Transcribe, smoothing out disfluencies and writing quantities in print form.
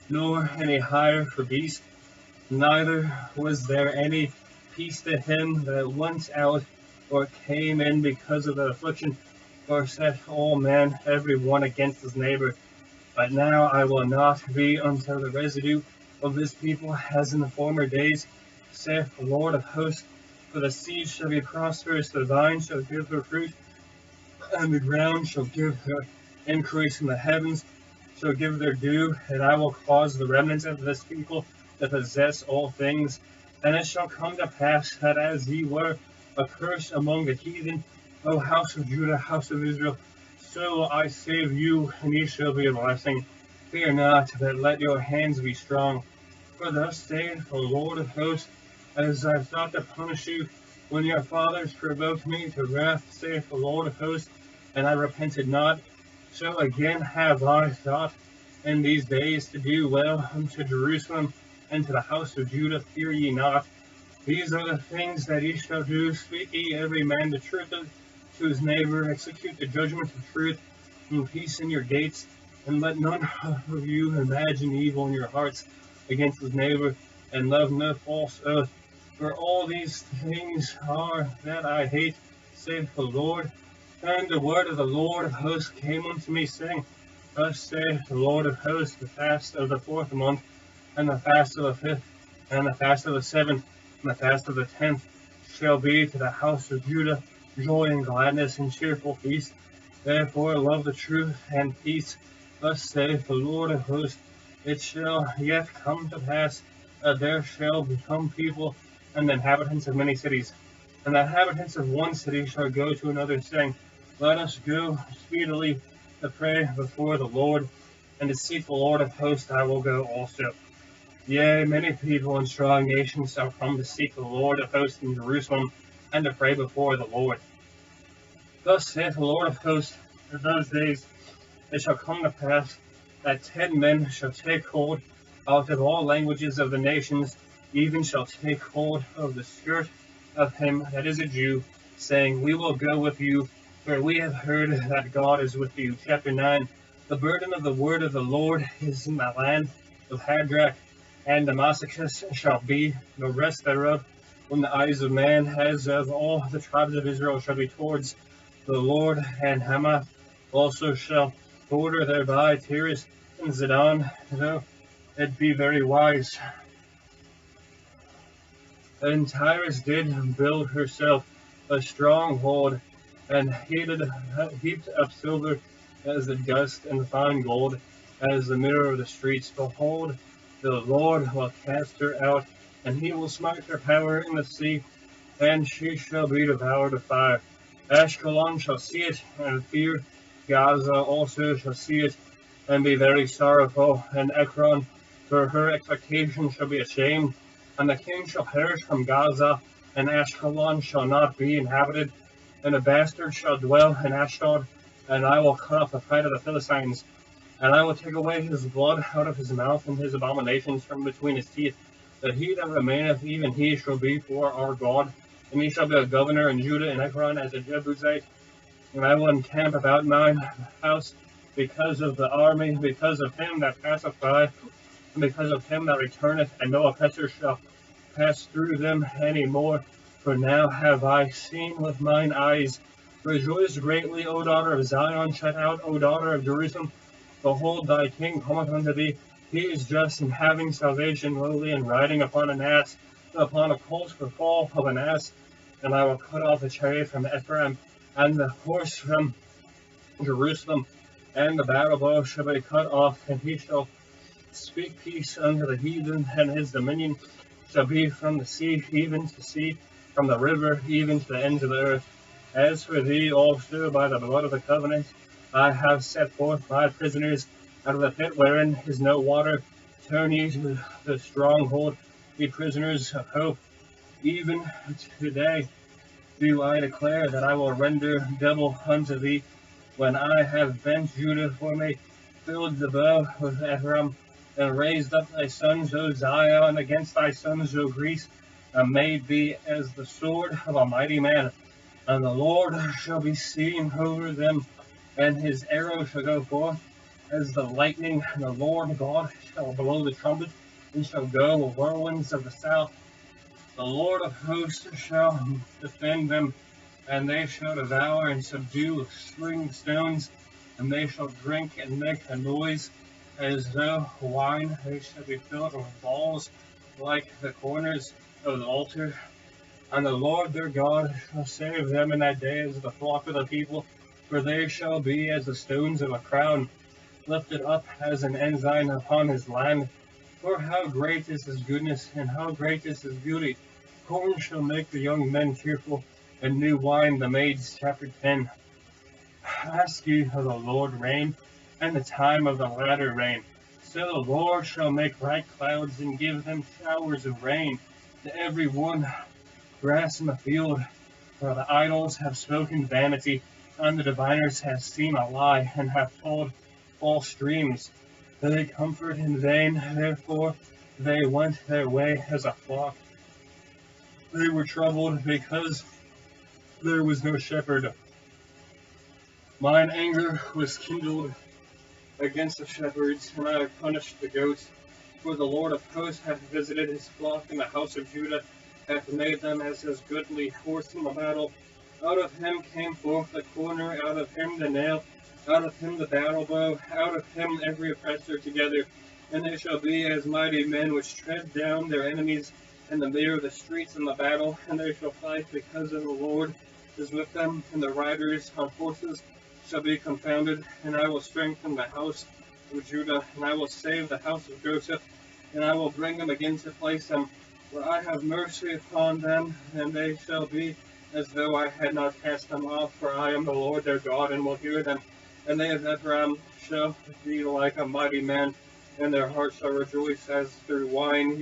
nor any hire for beast, neither was there any peace to him that went out or came in because of the affliction, for set all men every one against his neighbor. But now I will not be unto the residue of this people as in the former days, saith the Lord of hosts. For the seed shall be prosperous, the vine shall give her fruit, and the ground shall give her increase, and the heavens shall give their due, and I will cause the remnants of this people to possess all things. And it shall come to pass that as ye were a curse among the heathen, O house of Judah, house of Israel, so will I save you, and ye shall be a blessing. Fear not, but let your hands be strong. For thus saith the Lord of hosts, as I thought to punish you, when your fathers provoked me to wrath, saith the Lord of hosts, and I repented not, so again have I thought in these days to do well unto Jerusalem and to the house of Judah. Fear ye not. These are the things that ye shall do. Speak ye every man the truth to his neighbor. Execute the judgment of truth, and peace in your gates. And let none of you imagine evil in your hearts against his neighbor, and love no false oath. For all these things are that I hate, saith the Lord. And the word of the Lord of hosts came unto me, saying, Thus saith the Lord of hosts, the fast of the 4th month, and the fast of the 5th, and the fast of the 7th, and the fast of the 10th, shall be to the house of Judah joy and gladness and cheerful feast. Therefore love the truth and peace. Thus saith the Lord of hosts, it shall yet come to pass that there shall become people and the inhabitants of many cities. And the inhabitants of one city shall go to another, saying, Let us go speedily to pray before the Lord, and to seek the Lord of hosts I will go also. Yea, many people and strong nations shall come to seek the Lord of hosts in Jerusalem, and to pray before the Lord. Thus saith the Lord of hosts, in those days it shall come to pass that 10 men shall take hold out of all languages of the nations, even shall take hold of the skirt of him that is a Jew, saying, We will go with you, for we have heard that God is with you. Chapter 9. The burden of the word of the Lord is in the land of Hadrach, and Damascus shall be the rest thereof, when the eyes of man, as of all the tribes of Israel, shall be towards the Lord, and Hamath also shall border thereby, Tyrus and Zidon, though it be very wise. And Tyrus did build herself a stronghold, and heaped up silver as the dust, and fine gold as the mirror of the streets. Behold, the Lord will cast her out, and he will smite her power in the sea, and she shall be devoured of fire. Ashkelon shall see it, and fear. Gaza also shall see it, and be very sorrowful. And Ekron, for her expectation, shall be ashamed. And the king shall perish from Gaza, and Ashkelon shall not be inhabited. And a bastard shall dwell in Ashdod, and I will cut off the pride of the Philistines. And I will take away his blood out of his mouth, and his abominations from between his teeth, that he that remaineth, even he shall be for our God. And he shall be a governor in Judah and Ekron as a Jebusite. And I will encamp about mine house because of the army, because of him that passeth by, and because of him that returneth, and no oppressor shall pass through them any more. For now have I seen with mine eyes. Rejoice greatly, O daughter of Zion. Shout out, O daughter of Jerusalem. Behold, thy king cometh unto thee. He is just and having salvation, lowly, and riding upon an ass, upon a colt for fall of an ass. And I will cut off the chariot from Ephraim, and the horse from Jerusalem, and the battle bow shall be cut off, and he shall speak peace unto the heathen, and his dominion shall be from the sea even to sea, from the river even to the ends of the earth. As for thee also, by the blood of the covenant, I have set forth my prisoners out of the pit wherein is no water. Turn ye to the stronghold, ye prisoners of hope. Even today do I declare that I will render double unto thee, when I have bent Judah for me, filled the bow with Ephraim, and raised up thy sons, O Zion, against thy sons, O Greece, and made thee as the sword of a mighty man. And the Lord shall be seen over them, and his arrow shall go forth, as the lightning, and the Lord God shall blow the trumpet, and shall go with whirlwinds of the south. The Lord of hosts shall defend them, and they shall devour and subdue with slinging stones, and they shall drink and make a noise as though wine. They shall be filled with balls like the corners of the altar. And the Lord their God shall save them in that day as the flock of the people, for they shall be as the stones of a crown, lifted up as an ensign upon his land. For how great is his goodness, and how great is his beauty! Corn shall make the young men cheerful, and new wine the maids. Chapter 10. Ask ye of the Lord rain, and the time of the latter rain. So the Lord shall make bright clouds, and give them showers of rain to every one grass in the field. For the idols have spoken vanity, and the diviners have seen a lie, and have told false dreams. They comfort in vain, therefore they went their way as a flock. They were troubled because there was no shepherd. Mine anger was kindled against the shepherds, and I have punished the goats. For the Lord of hosts hath visited his flock in the house of Judah, hath made them as his goodly horse in the battle. Out of him came forth the corner, out of him the nail, out of him the battle bow, out of him every oppressor together. And they shall be as mighty men which tread down their enemies in the midst of the streets in the battle, and they shall fight because of the Lord is with them, and the riders on horses shall be confounded. And I will strengthen the house of Judah, and I will save the house of Joseph, and I will bring them again to place them. For I have mercy upon them, and they shall be as though I had not cast them off. For I am the Lord their God, and will hear them. And they of Ephraim shall be like a mighty man, and their heart shall rejoice as through wine.